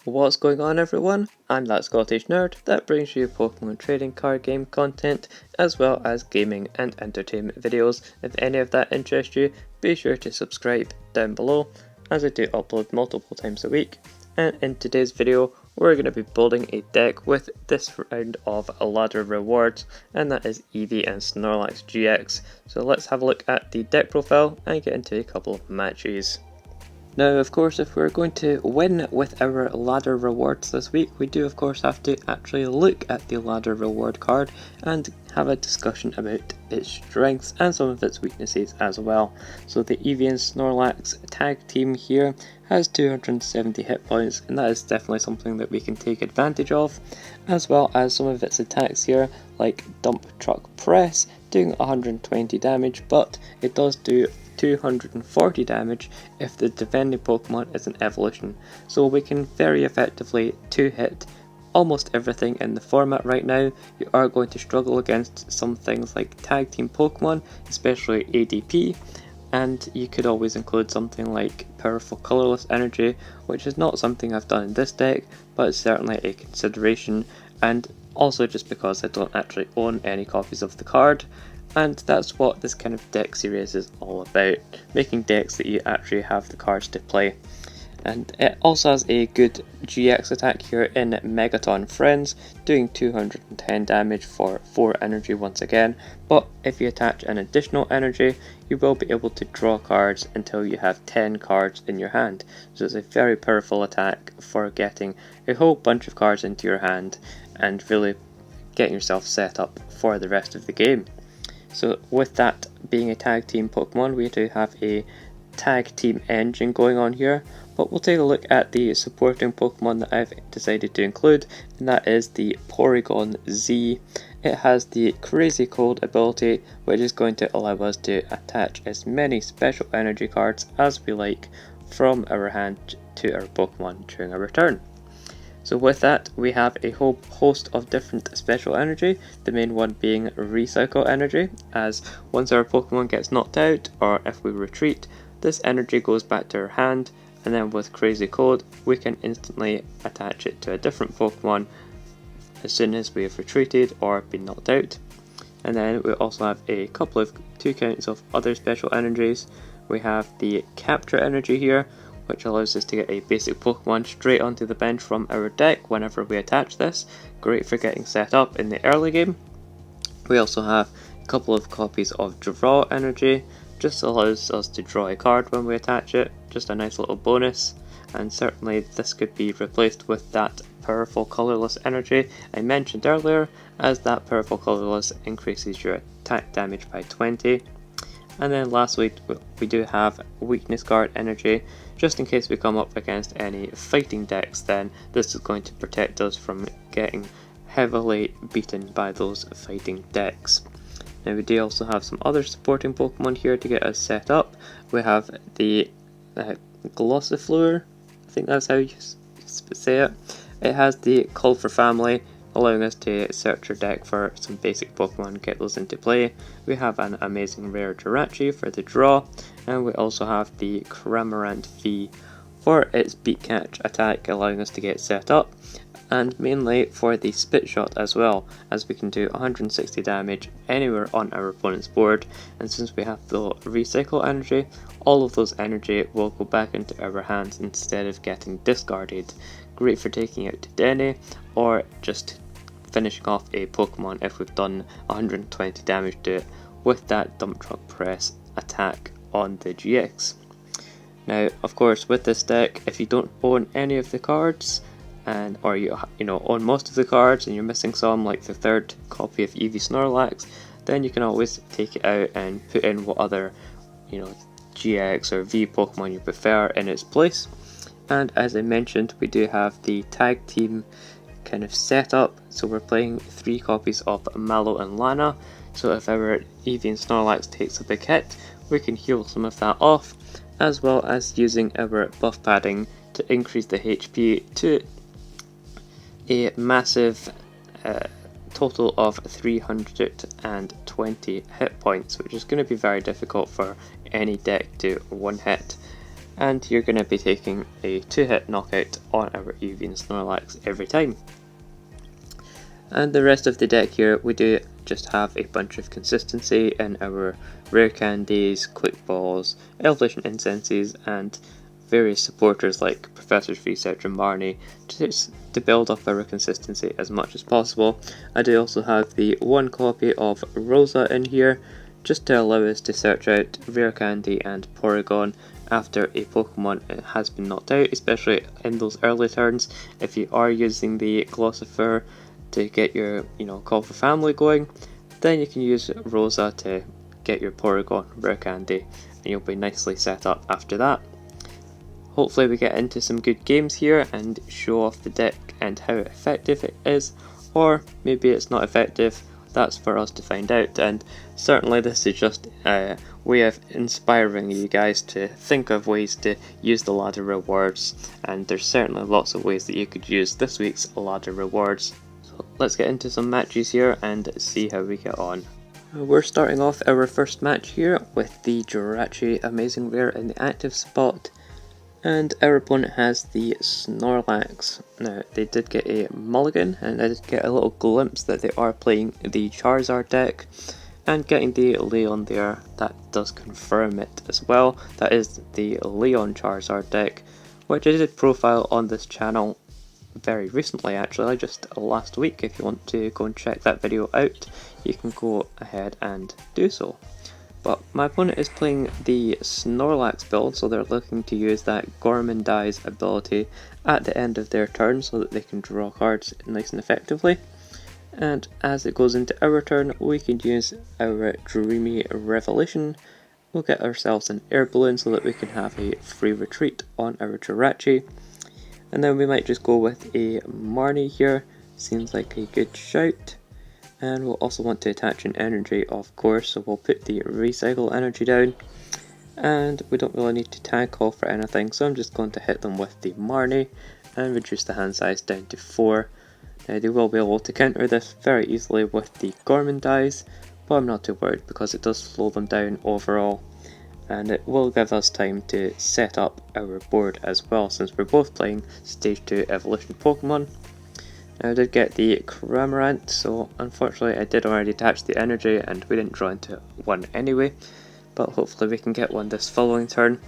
What's going on, everyone? I'm that Scottish nerd that brings you Pokemon trading card game content as well as gaming and entertainment videos. If any of that interests you, be sure to subscribe down below, as I do upload multiple times a week. And in today's video we're going to be building a deck with this round of ladder rewards, and that is Eevee and Snorlax GX. So let's have a look at the deck profile and get into a couple of matches. Now, of course, if we're going to win with our ladder rewards this week, we do of course have to actually look at the ladder reward card and have a discussion about its strengths and some of its weaknesses as well. So the Eevee and Snorlax tag team here has 270 hit points, and that is definitely something that we can take advantage of, as well as some of its attacks here, like Dump Truck Press, doing 120 damage, but it does do 240 damage if the defending Pokemon is an evolution, so we can very effectively 2-hit almost everything in the format right now. You are going to struggle against some things like tag team Pokemon, especially ADP, and you could always include something like powerful colourless energy, which is not something I've done in this deck, but it's certainly a consideration, and also just because I don't actually own any copies of the card. And that's what this kind of deck series is all about, making decks that you actually have the cards to play. And it also has a good GX attack here in Megaton Friends, doing 210 damage for 4 energy once again, but if you attach an additional energy, you will be able to draw cards until you have 10 cards in your hand. So it's a very powerful attack for getting a whole bunch of cards into your hand and really getting yourself set up for the rest of the game. So with that being a tag team Pokemon, we do have a tag team engine going on here, but we'll take a look at the supporting Pokemon that I've decided to include, and that is the Porygon Z. It has the Crazy Cold ability, which is going to allow us to attach as many special energy cards as we like from our hand to our Pokemon during our turn. So with that, we have a whole host of different special energy, the main one being recycle energy, as once our Pokemon gets knocked out or if we retreat, this energy goes back to our hand, and then with Crazy Cold we can instantly attach it to a different Pokemon as soon as we have retreated or been knocked out. And then we also have a couple of 2 counts of other special energies. We have the Capture energy here, which allows us to get a basic Pokemon straight onto the bench from our deck whenever we attach this. Great for getting set up in the early game. We also have a couple of copies of Draw energy, just allows us to draw a card when we attach it, just a nice little bonus, and certainly this could be replaced with that powerful colourless energy I mentioned earlier, as that powerful colourless increases your attack damage by 20. And then lastly, we do have Weakness Guard energy, just in case we come up against any fighting decks, then this is going to protect us from getting heavily beaten by those fighting decks. Now we do also have some other supporting Pokemon here to get us set up. We have the Glossifleur, I think that's how you say it. It has the Call for Family, allowing us to search our deck for some basic Pokemon and get those into play. We have an amazing rare Jirachi for the draw, and we also have the Cramorant V for its Beat Catch attack, allowing us to get set up, and mainly for the Spit Shot as well, as we can do 160 damage anywhere on our opponent's board, and since we have the recycle energy, all of those energy will go back into our hands instead of getting discarded. Great for taking out to Denny, or just finishing off a Pokemon if we've done 120 damage to it with that Dump Truck Press attack on the GX. Now, of course, with this deck, if you don't own any of the cards, or you own most of the cards and you're missing some, like the 3rd copy of Eevee Snorlax, then you can always take it out and put in what other GX or V Pokemon you prefer in its place. And as I mentioned, we do have the tag team kind of setup, so we're playing 3 copies of Mallow and Lana, so if our Eevee and Snorlax takes a big hit, we can heal some of that off, as well as using our buff padding to increase the HP to a massive total of 320 hit points, which is going to be very difficult for any deck to one hit. and you're going to be taking a 2-hit knockout on our Eevee Snorlax every time. And the rest of the deck here, we do just have a bunch of consistency in our rare candies, quick balls, evolution incenses, and various supporters like Professor's Research and Marnie to build up our consistency as much as possible. I do also have the one copy of Rosa in here just to allow us to search out rare candy and Porygon after a Pokemon has been knocked out, especially in those early turns. If you are using the Glossifer to get your call for family going, then you can use Rosa to get your Porygon rare candy and you'll be nicely set up after that. Hopefully we get into some good games here and show off the deck and how effective it is, or maybe it's not effective. That's for us to find out, and certainly this is just a way of inspiring you guys to think of ways to use the ladder rewards, and there's certainly lots of ways that you could use this week's ladder rewards. So let's get into some matches here and see how we get on. We're starting off our first match here with the Jirachi Amazing Rare in the active spot, and our opponent has the Snorlax. Now, they did get a mulligan, and I did get a little glimpse that they are playing the Charizard deck, and getting the Leon there, that does confirm it as well. That is the Leon Charizard deck, which I did profile on this channel very recently actually, just last week. If you want to go and check that video out, you can go ahead and do so. But my opponent is playing the Snorlax build, so they're looking to use that Gormandize ability at the end of their turn so that they can draw cards nice and effectively. And as it goes into our turn, we can use our Dreamy Revelation. We'll get ourselves an air balloon so that we can have a free retreat on our Jirachi. And then we might just go with a Marnie here, seems like a good shout. And we'll also want to attach an energy, of course, so we'll put the recycle energy down. And we don't really need to tag call for anything, so I'm just going to hit them with the Marnie and reduce the hand size down to 4. Now they will be able to counter this very easily with the Gormandize, but I'm not too worried because it does slow them down overall. And it will give us time to set up our board as well, since we're both playing Stage 2 Evolution Pokemon. I did get the Cramorant, so unfortunately I did already attach the energy and we didn't draw into one anyway, but hopefully we can get one this following turn.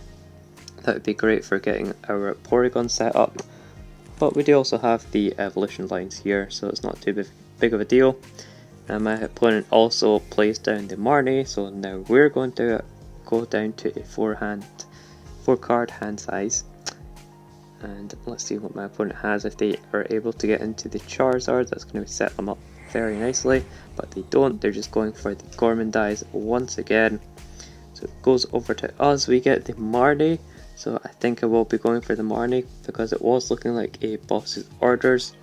That would be great for getting our Porygon set up, but we do also have the evolution lines here, so it's not too big of a deal. And my opponent also plays down the Marnie, so now we're going to go down to a 4 card hand size. And let's see what my opponent has. If they are able to get into the Charizard, that's going to set them up very nicely, but they don't. They're just going for the Gormandize once again. So it goes over to us. We get the Marnie, so I think I will be going for the Marnie because it was looking like a boss's orders.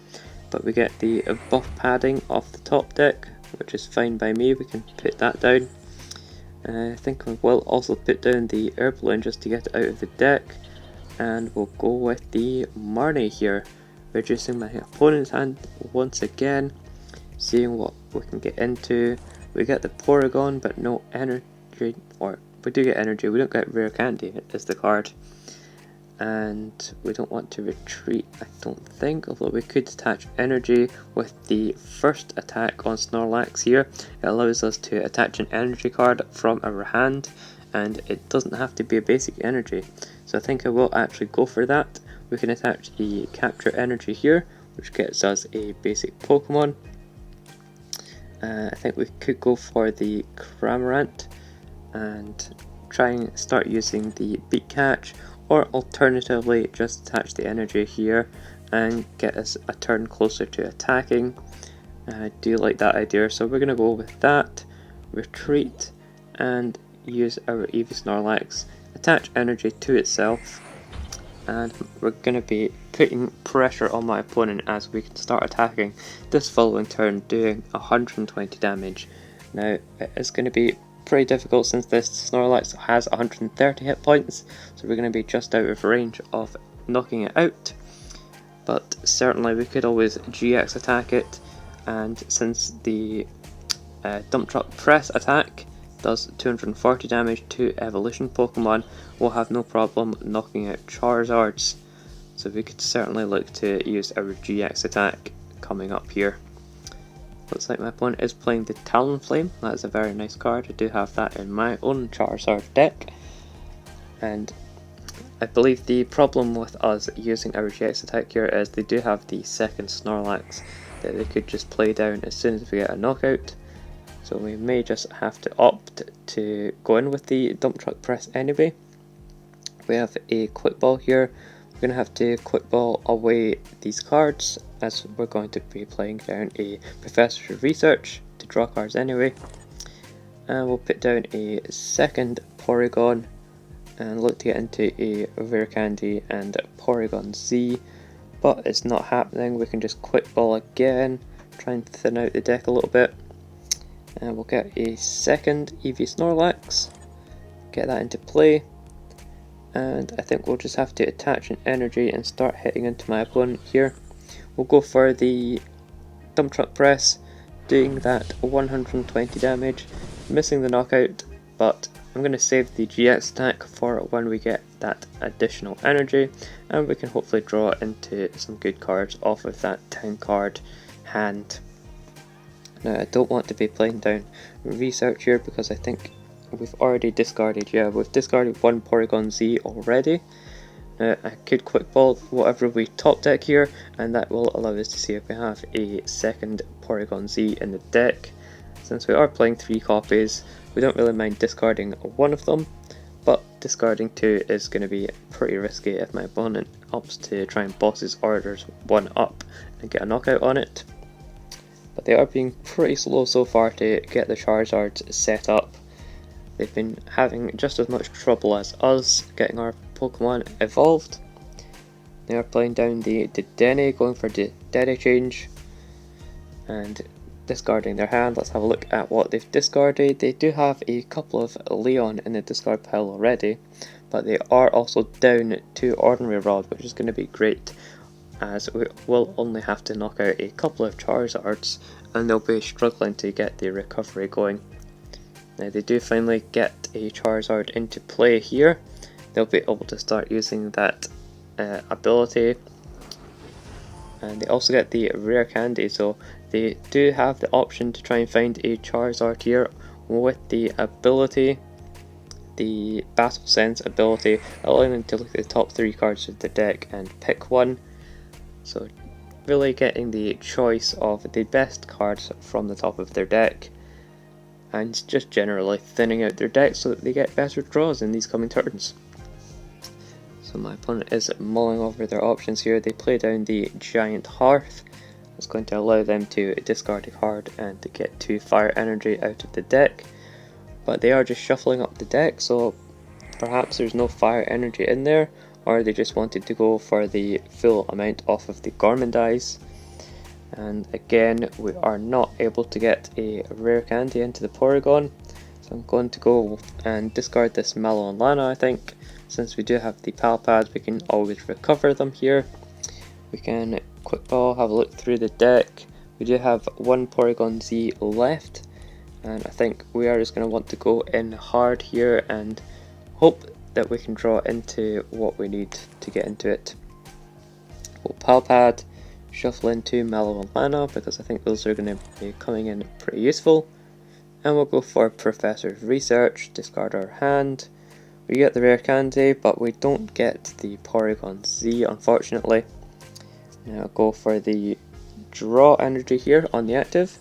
But we get the buff padding off the top deck, which is fine by me. We can put that down. I think I will also put down the air balloon just to get it out of the deck. And we'll go with the Marnie here, reducing my opponent's hand once again, seeing what we can get into. We get the Porygon, but no energy, or we do get energy, we don't get rare candy is the card. And we don't want to retreat, I don't think, although we could attach energy with the first attack on Snorlax here. It allows us to attach an energy card from our hand, and it doesn't have to be a basic energy. So I think I will actually go for that. We can attach the capture energy here, which gets us a basic Pokemon. I think we could go for the Cramorant and try and start using the Beak Catch, or alternatively just attach the energy here and get us a turn closer to attacking. I do like that idea, so we're going to go with that, retreat, and use our Eevee Snorlax, attach energy to itself, and we're going to be putting pressure on my opponent as we can start attacking this following turn, doing 120 damage. Now it is going to be pretty difficult since this Snorlax has 130 hit points, so we're going to be just out of range of knocking it out, but certainly we could always GX attack it, and since the dump truck press attack does 240 damage to evolution Pokemon, we'll have no problem knocking out Charizards. So we could certainly look to use our GX attack coming up here. Looks like my opponent is playing the Talonflame. That's a very nice card. I do have that in my own Charizard deck. And I believe the problem with us using our GX attack here is they do have the second Snorlax that they could just play down as soon as we get a knockout. So we may just have to opt to go in with the dump truck press anyway. We have a quick ball here. We're going to have to quick ball away these cards as we're going to be playing down a Professor's Research to draw cards anyway. And we'll put down a second Porygon and look to get into a Rare Candy and Porygon Z, but it's not happening. We can just quick ball again, try and thin out the deck a little bit. And we'll get a second Eevee Snorlax, get that into play. And I think we'll just have to attach an energy and start hitting into my opponent here. We'll go for the dump truck press, doing that 120 damage, missing the knockout, but I'm going to save the GX attack for when we get that additional energy, and we can hopefully draw into some good cards off of that time card hand. Now I don't want to be playing down Research here because I think we've already discarded, we've discarded one Porygon Z already. I could quick ball whatever we top deck here, and that will allow us to see if we have a second Porygon Z in the deck. Since we are playing 3 copies, we don't really mind discarding one of them, but discarding 2 is going to be pretty risky if my opponent opts to try and boss his orders 1 up and get a knockout on it. But they are being pretty slow so far to get the Charizards set up. They've been having just as much trouble as us getting our Pokemon evolved. They are playing down the Dedenne, going for the Dedenne change and discarding their hand. Let's have a look at what they've discarded. They do have a couple of Leon in the discard pile already, but they are also down to Ordinary Rod, which is going to be great as we will only have to knock out a couple of Charizards and they'll be struggling to get the recovery going. Now they do finally get a Charizard into play here. They'll be able to start using that ability, and they also get the Rare Candy, so they do have the option to try and find a Charizard here with the ability, the Battle Sense ability, allowing them to look at the top 3 cards of the deck and pick one. So really getting the choice of the best cards from the top of their deck, and just generally thinning out their deck so that they get better draws in these coming turns. So my opponent is mulling over their options here. They play down the Giant Hearth. It's going to allow them to discard a card and to get 2 Fire Energy out of the deck, but they are just shuffling up the deck, so perhaps there's no Fire Energy in there, or they just wanted to go for the full amount off of the Gormandize. And again, we are not able to get a Rare Candy into the Porygon, so I'm going to go and discard this Mallow and Lana. I think since we do have the Pal Pads, we can always recover them here. We can quick ball, have a look through the deck. We do have one Porygon Z left, and I think we are just going to want to go in hard here and hope that we can draw into what we need to get into it. We'll Pal Pad, shuffle into Mallow and Lana because I think those are going to be coming in pretty useful, and we'll go for Professor's Research, discard our hand. We get the Rare Candy, but we don't get the Porygon Z, unfortunately. Now go for the Draw Energy here on the active,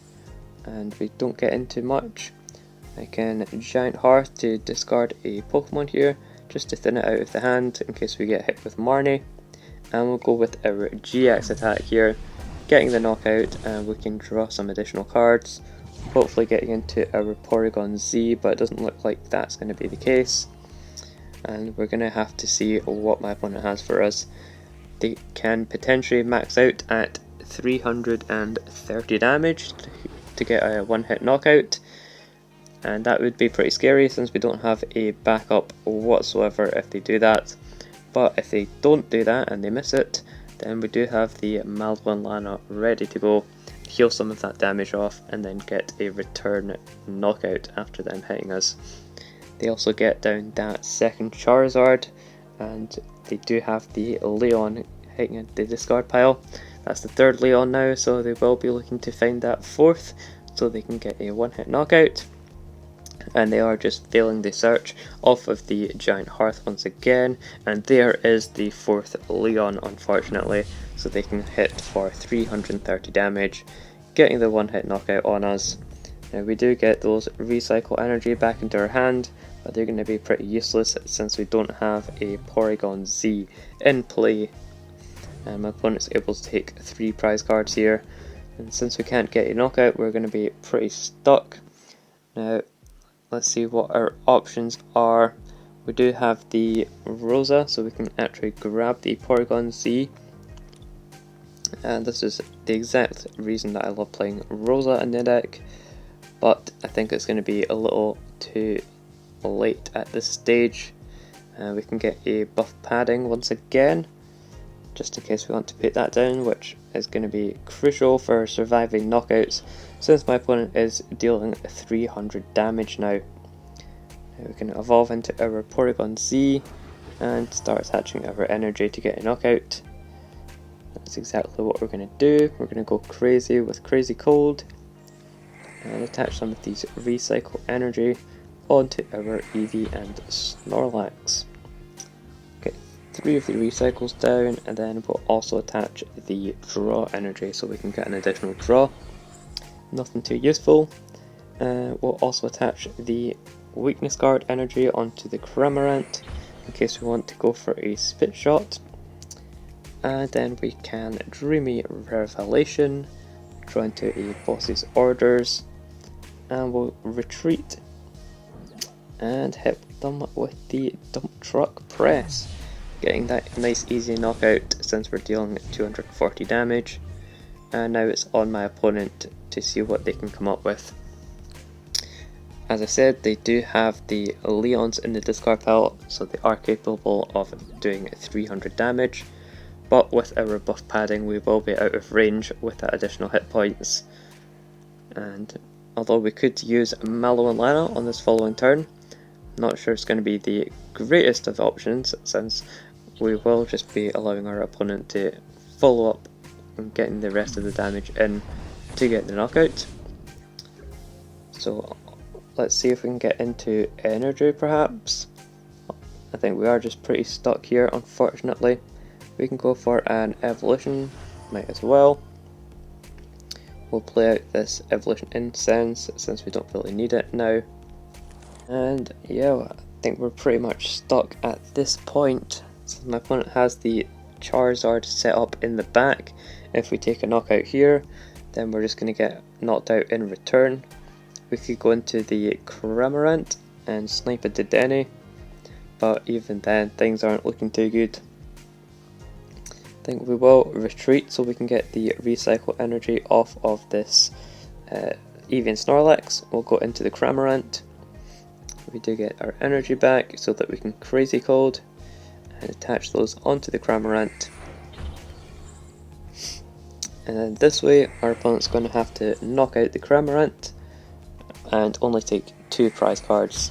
and we don't get into much. I can Giant Hearth to discard a Pokemon here, just to thin it out of the hand in case we get hit with Marnie. And we'll go with our GX attack here, getting the knockout, and we can draw some additional cards, hopefully getting into our Porygon Z, but it doesn't look like that's going to be the case. And we're going to have to see what my opponent has for us. They can potentially max out at 330 damage to get a one-hit knockout, and that would be pretty scary since we don't have a backup whatsoever if they do that. But if they don't do that and they miss it, then we do have the Mallow and Lana ready to go heal some of that damage off and then get a return knockout after them hitting us. They also get down that second Charizard, and they do have the Leon hitting the discard pile. That's the third Leon now, so they will be looking to find that fourth so they can get a one-hit knockout. And they are just failing the search off of the Giant Hearth once again, and there is the fourth Leon, unfortunately, so they can hit for 330 damage, getting the one-hit knockout on us. Now we do get those recycle energy back into our hand, but they're going to be pretty useless since we don't have a Porygon Z in play. And my opponent's able to take 3 prize cards here, and since we can't get a knockout, we're going to be pretty stuck. Now let's see what our options are. We do have the Rosa, so we can actually grab the Porygon Z, and this is the exact reason that I love playing Rosa in the deck, but I think it's going to be a little too late at this stage. We can get a buff padding once again, just in case we want to put that down, which is going to be crucial for surviving knockouts since my opponent is dealing 300 damage now. We can evolve into our Porygon Z and start attaching our energy to get a knockout. That's exactly what we're going to do. We're going to go crazy with Crazy Cold and attach some of these recycle energy onto our Eevee and Snorlax. Get 3 of the recycles down, and then we'll also attach the draw energy so we can get an additional draw. Nothing too useful. We'll also attach the weakness guard energy onto the Cramorant in case we want to go for a spit shot. And then we can Dreamy Revelation, draw into a boss's orders, and we'll retreat and hit them with the dump truck press, getting that nice easy knockout since we're dealing 240 damage. And now it's on my opponent to see what they can come up with. As I said, they do have the Leons in the discard pile, so they are capable of doing 300 damage, but with our buff padding we will be out of range with that additional hit points. And although we could use Mallow and Lana on this following turn, I'm not sure it's going to be the greatest of options since we will just be allowing our opponent to follow up and getting the rest of the damage in to get the knockout. So let's see if we can get into energy perhaps. I think we are just pretty stuck here, unfortunately. We can go for an evolution, might as well. We'll play out this evolution incense since we don't really need it now. And yeah, I think we're pretty much stuck at this point. So my opponent has the Charizard set up in the back. If we take a knockout here, then we're just going to get knocked out in return. We could go into the Cramorant and snipe a Dedenne, but even then things aren't looking too good. I think we will retreat so we can get the recycle energy off of this Eevee and Snorlax. We'll go into the Cramorant. We do get our energy back so that we can Crazy Cold and attach those onto the Cramorant. And then this way our opponent's going to have to knock out the Cramorant and only take 2 prize cards.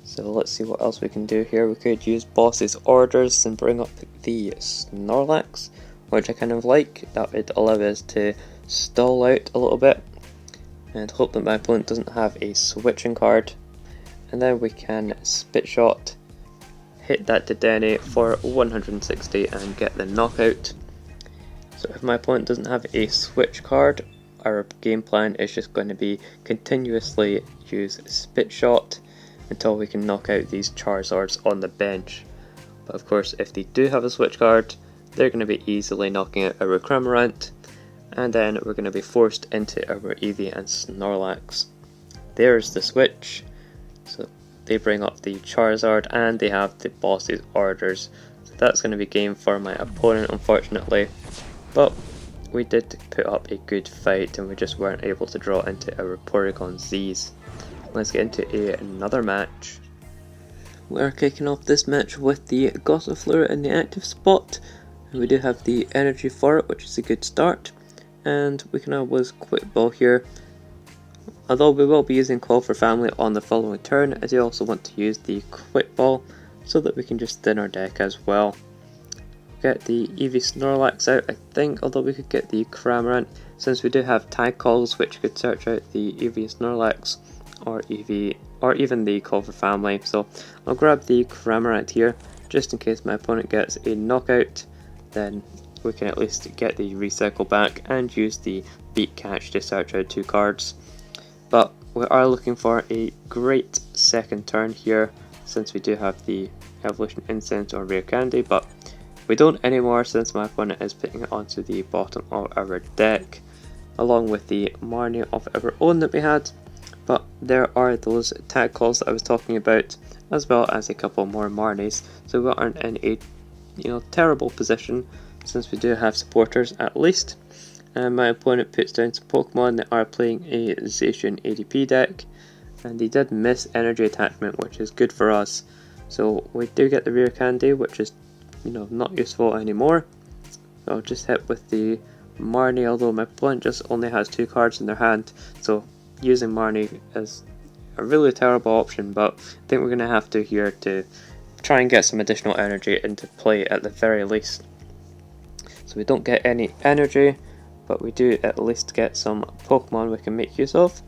So let's see what else we can do here. We could use boss's orders and bring up the Snorlax, which I kind of like. That would allow us to stall out a little bit and hope that my opponent doesn't have a switching card. And then we can spit shot, hit that Dedenne for 160 and get the knockout. So if my opponent doesn't have a switch card, our game plan is just going to be continuously use spit shot until we can knock out these Charizards on the bench. But of course, if they do have a switch card, they're going to be easily knocking out our Cramorant, and then we're going to be forced into our Eevee and Snorlax. There's the switch. So they bring up the Charizard and they have the boss's orders. So that's going to be game for my opponent, unfortunately. But we did put up a good fight and we just weren't able to draw into our Porygon Z's. Let's get into another match. We're kicking off this match with the Gossifleur in the active spot. And we do have the energy for it, which is a good start. and we can always quick ball here. Although we will be using Call for Family on the following turn, I do also want to use the quick ball so that we can just thin our deck as well. Get the Eevee Snorlax out, I think, although we could get the Cramorant, since we do have tag calls which could search out the Eevee Snorlax or even the Call for Family. So I'll grab the Cramorant here, just in case my opponent gets a knockout, then we can at least get the recycle back and use the Beat Catch to search out 2 cards. But we are looking for a great second turn here, since we do have the Evolution Incense or Rare Candy, but we don't anymore since my opponent is putting it onto the bottom of our deck, along with the Marnie of our own that we had. But there are those tag calls that I was talking about, as well as a couple more Marnies, so we aren't in a terrible position since we do have supporters at least. And my opponent puts down some Pokemon that are playing a Zacian ADP deck, and he did miss Energy Attachment, which is good for us. So we do get the Rare Candy, which is not useful anymore. So I'll just hit with the Marnie, although my opponent just only has 2 cards in their hand, so using Marnie is a really terrible option, but I think we're going to have to here to try and get some additional energy into play at the very least. So we don't get any energy, but we do at least get some Pokemon we can make use of.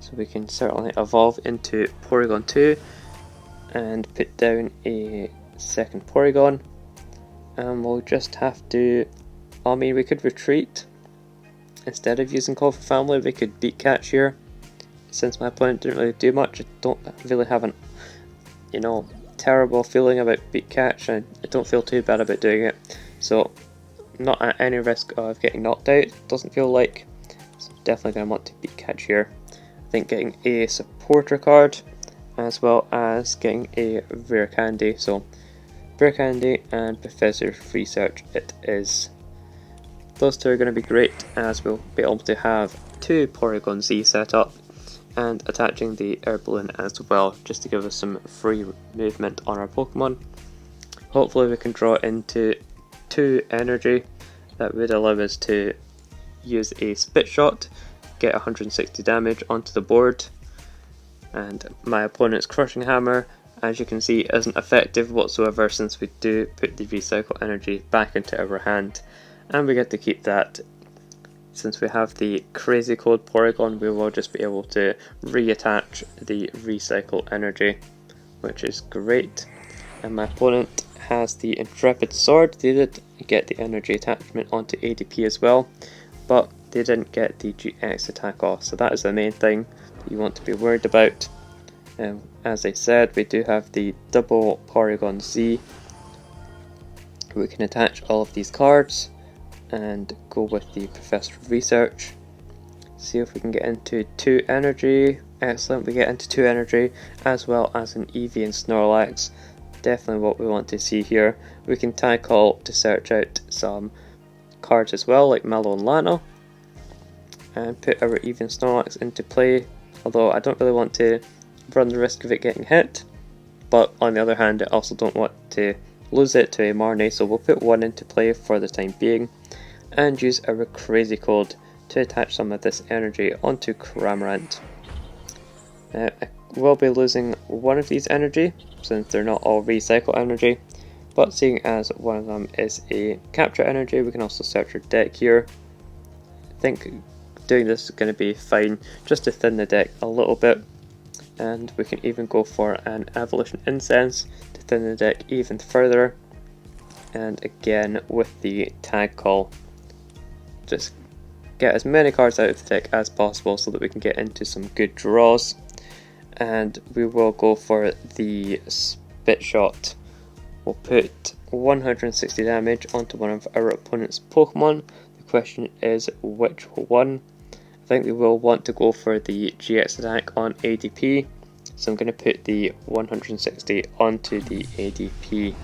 So we can certainly evolve into Porygon 2 and put down a second Porygon. And we'll just have to, we could retreat. Instead of using Call for Family, we could Beat Catch here. Since my opponent didn't really do much, I don't really have an, terrible feeling about Beat Catch, and I don't feel too bad about doing it. So, not at any risk of getting knocked out, doesn't feel like. So definitely going to want to Beat Catch here. I think getting a supporter card, as well as getting a Rare Candy. So, Rare Candy and Professor's Research it is. Those two are going to be great, as we'll be able to have 2 Porygon Z set up, and attaching the Air Balloon as well, just to give us some free movement on our Pokemon. Hopefully we can draw into 2 energy that would allow us to use a Spit Shot, get 160 damage onto the board, and my opponent's Crushing Hammer, as you can see, isn't effective whatsoever since we do put the recycle energy back into our hand, and we get to keep that. Since we have the Crazy Code Porygon, we will just be able to reattach the recycle energy, which is great. And my opponent has the Intrepid Sword. They did get the energy attachment onto ADP as well, but they didn't get the GX attack off, so that is the main thing that you want to be worried about. As I said, we do have the double Porygon Z. We can attach all of these cards and go with the Professor's Research. See if we can get into 2 energy. Excellent, we get into 2 energy, as well as an Eevee and Snorlax. Definitely what we want to see here. We can tag call to search out some cards as well, like Mallow and Lano, and put our Eevee and Snorlax into play, although I don't really want to run the risk of it getting hit, but on the other hand I also don't want to lose it to a Marnie, so we'll put 1 into play for the time being, and use our Crazy Code to attach some of this energy onto Cramorant. I will be losing 1 of these energy, since they're not all recycle energy, but seeing as one of them is a capture energy, we can also search our deck here. I think doing this is going to be fine, just to thin the deck a little bit, and we can even go for an Evolution Incense to thin the deck even further, and again with the tag call, just get as many cards out of the deck as possible so that we can get into some good draws. And we will go for the Spit Shot. We'll put 160 damage onto one of our opponent's Pokemon. The question is which one. I think we will want to go for the GX attack on ADP, so I'm going to put the 160 onto the ADP.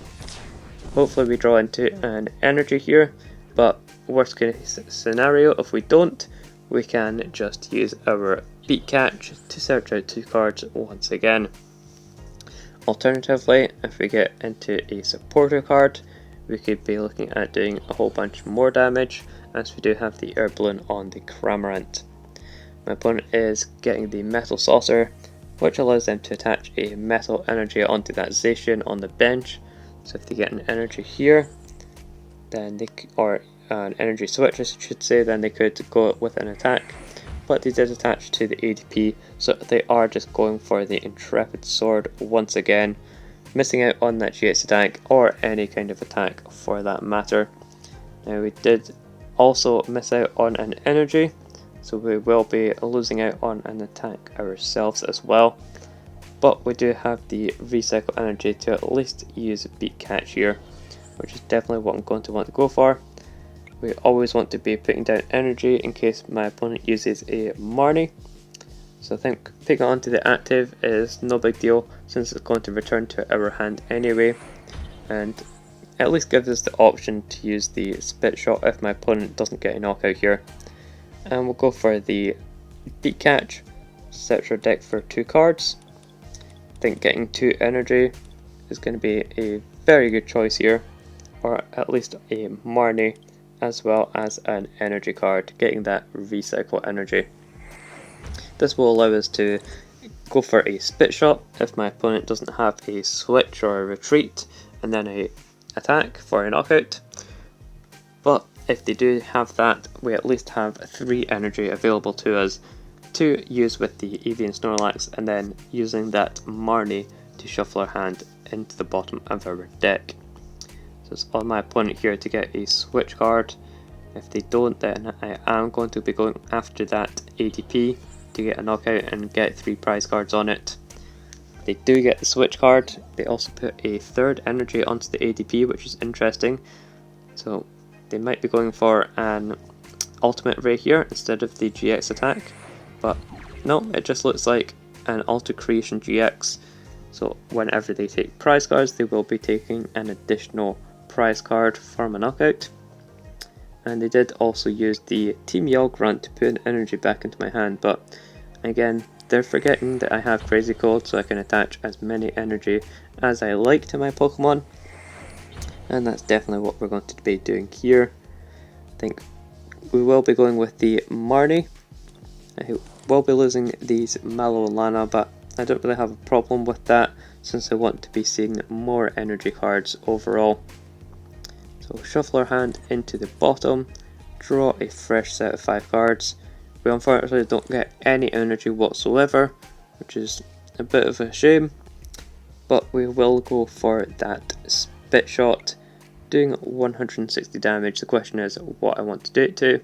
Hopefully we draw into an energy here, but worst case scenario, if we don't, we can just use our Beat Catch to search out 2 cards once again. Alternatively, if we get into a supporter card, we could be looking at doing a whole bunch more damage, as we do have the air balloon on the Cramorant. My opponent is getting the Metal Saucer, which allows them to attach a metal energy onto that Zacian on the bench. So if they get an energy here, then or an energy switch I should say, then they could go with an attack. But they did attach to the ADP, so they are just going for the Intrepid Sword once again, missing out on that GX attack or any kind of attack for that matter. Now we did also miss out on an energy, so we will be losing out on an attack ourselves as well. But we do have the recycle energy to at least use Beat Catch here, which is definitely what I'm going to want to go for. We always want to be putting down energy in case my opponent uses a Marnie. So I think picking onto the active is no big deal, since it's going to return to our hand anyway, and at least gives us the option to use the Spit Shot if my opponent doesn't get a knockout here. And we'll go for the Beat Catch, sets our deck for 2 cards. I think getting 2 energy is going to be a very good choice here, or at least a Marnie, as well as an energy card, getting that recycle energy. This will allow us to go for a Spit Shot if my opponent doesn't have a switch or a retreat, and then a attack for a knockout. But if they do have that, we at least have 3 energy available to us to use with the Eevee Snorlax, and then using that Marnie to shuffle our hand into the bottom of our deck. So it's on my opponent here to get a switch card. If they don't, then I am going to be going after that ADP to get a knockout and get 3 prize cards on it. If they do get the switch card, they also put a 3rd energy onto the ADP, which is interesting. So they might be going for an Ultimate Ray here instead of the GX attack, but no, it just looks like an Alter Creation GX. So whenever they take prize cards, they will be taking an additional prize card from a knockout. And they did also use the Team Yell Grunt to put an energy back into my hand, but again, they're forgetting that I have Crazy Cold, so I can attach as many energy as I like to my Pokemon, and that's definitely what we're going to be doing here. I think we will be going with the Marnie. I will be losing these Mallow Lana, but I don't really have a problem with that, since I want to be seeing more energy cards overall. So shuffle our hand into the bottom, draw a fresh set of 5 cards. We unfortunately don't get any energy whatsoever, which is a bit of a shame, but we will go for that Spit Shot, doing 160 damage. The question is what I want to do it to,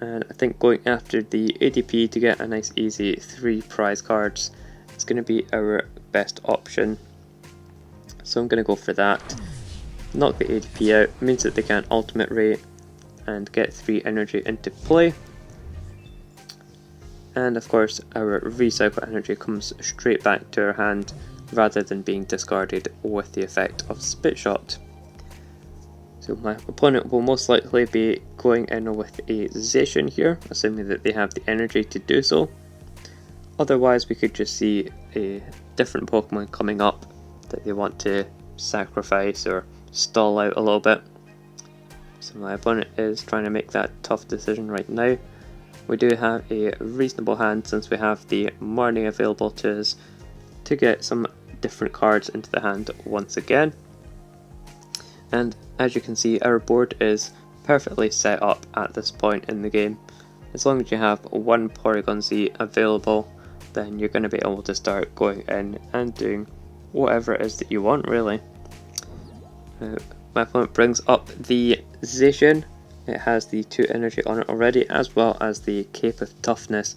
and I think going after the ADP to get a nice easy 3 prize cards is going to be our best option. So I'm going to go for that. Knock the ADP out means that they can Ultimate Ray and get 3 energy into play. And of course our recycle energy comes straight back to our hand rather than being discarded with the effect of Spit Shot. So my opponent will most likely be going in with a Zacian here, assuming that they have the energy to do so. Otherwise we could just see a different Pokemon coming up that they want to sacrifice or stall out a little bit. So my opponent is trying to make that tough decision right now. We do have a reasonable hand, since we have the Marnie available to us to get some different cards into the hand once again. And as you can see, our board is perfectly set up at this point in the game. As long as you have 1 Porygon Z available, then you're going to be able to start going in and doing whatever it is that you want, really. My opponent brings up the Zacian. It has the 2 energy on it already, as well as the Cape of Toughness,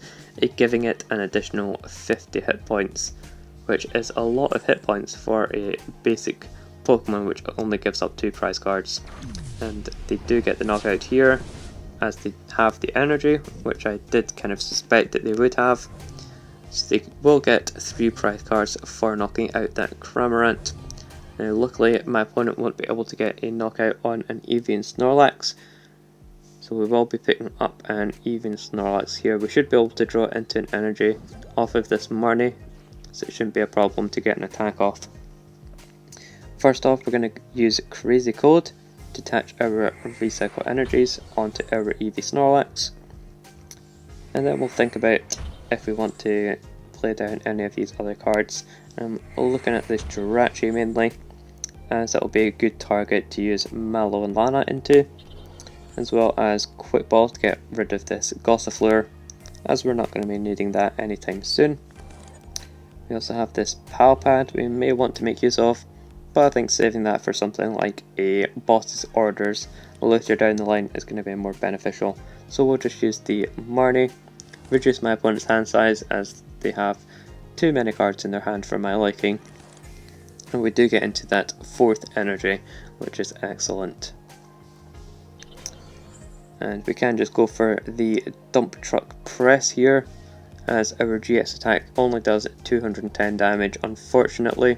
giving it an additional 50 hit points, which is a lot of hit points for a basic Pokemon which only gives up 2 prize cards. And they do get the knockout here, as they have the energy, which I did kind of suspect that they would have. So they will get 3 prize cards for knocking out that Cramorant. Now luckily my opponent won't be able to get a knockout on an Eevee Snorlax, so we will be picking up an Eevee Snorlax here. We should be able to draw into an energy off of this Marnie, so it shouldn't be a problem to get an attack off. first off, we're going to use Crazy Code to attach our recycle energies onto our Eevee Snorlax, and then we'll think about if we want to play down any of these other cards. I'm looking at this Jirachi mainly, as that will be a good target to use Mallow and Lana into, as well as Quick Ball to get rid of this Gossifleur, as we're not going to be needing that anytime soon. We also have this Pal Pad we may want to make use of, but I think saving that for something like a boss's orders later down the line is going to be more beneficial. So we'll just use the Marnie, reduce my opponent's hand size as they have too many cards in their hand for my liking, and we do get into that 4th energy, which is excellent. And we can just go for the Dump Truck Press here, as our GX attack only does 210 damage unfortunately,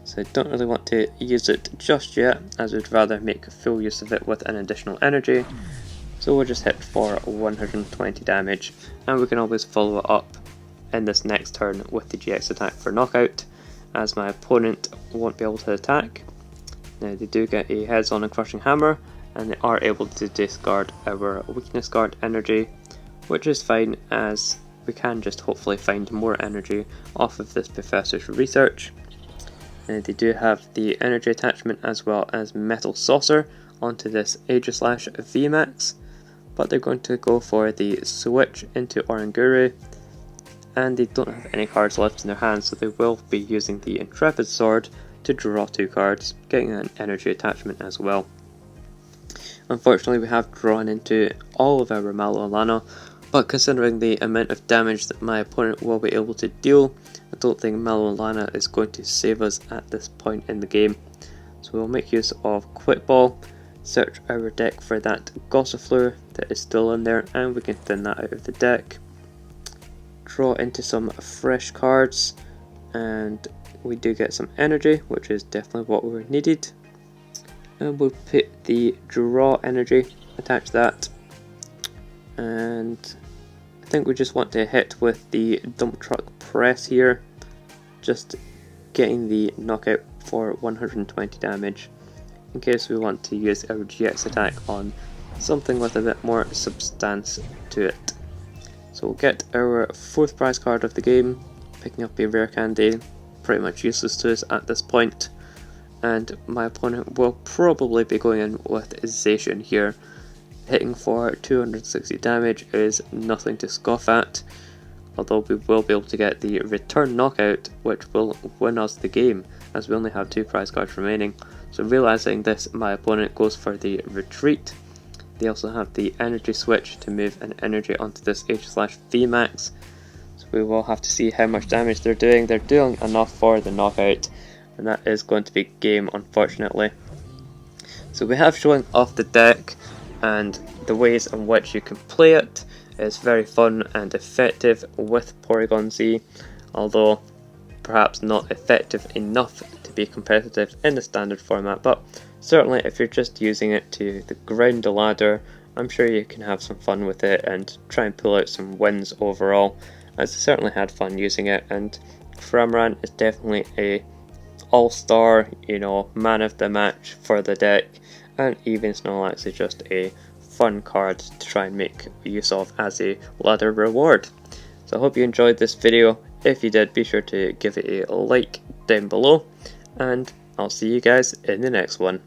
so I don't really want to use it just yet, as I'd rather make full use of it with an additional energy. So we'll just hit for 120 damage, and we can always follow it up in this next turn with the GX attack for knockout, as my opponent won't be able to attack. Now they do get a heads on and crushing hammer, and they are able to discard our weakness guard energy, which is fine as we can just hopefully find more energy off of this professor's research. They do have the energy attachment as well as Metal Saucer onto this Aegislash VMAX, but they're going to go for the switch into Oranguru, and they don't have any cards left in their hands, so they will be using the Intrepid Sword to draw 2 cards, getting an energy attachment as well. Unfortunately, we have drawn into all of our Mallow and Lana, but considering the amount of damage that my opponent will be able to deal, I don't think Mallow and Lana is going to save us at this point in the game. So we'll make use of Quick Ball, search our deck for that Gossifleur that is still in there, and we can thin that out of the deck. Draw into some fresh cards, and we do get some energy, which is definitely what we needed. And we'll put the draw energy, attach that, and I think we just want to hit with the Dump Truck Press here, just getting the knockout for 120 damage, in case we want to use our GX attack on something with a bit more substance to it. So we'll get our 4th prize card of the game, picking up a rare candy, pretty much useless to us at this point, and my opponent will probably be going in with Zacian here. Hitting for 260 damage is nothing to scoff at, although we will be able to get the return knockout, which will win us the game, as we only have 2 prize cards remaining. So realizing this, my opponent goes for the retreat. They also have the energy switch to move an energy onto this H/V Max, so we will have to see how much damage they're doing. They're doing enough for the knockout, and that is going to be game, unfortunately. So we have showing off the deck and the ways in which you can play it. Is very fun and effective with Porygon Z, although perhaps not effective enough to be competitive in the standard format, but certainly if you're just using it to grind the ladder, I'm sure you can have some fun with it and try and pull out some wins overall, as I certainly had fun using it. And Cramorant is definitely a all-star, man of the match for the deck, and Eevee Snorlax is just a fun card to try and make use of as a ladder reward. So I hope you enjoyed this video. If you did, be sure to give it a like down below, and I'll see you guys in the next one.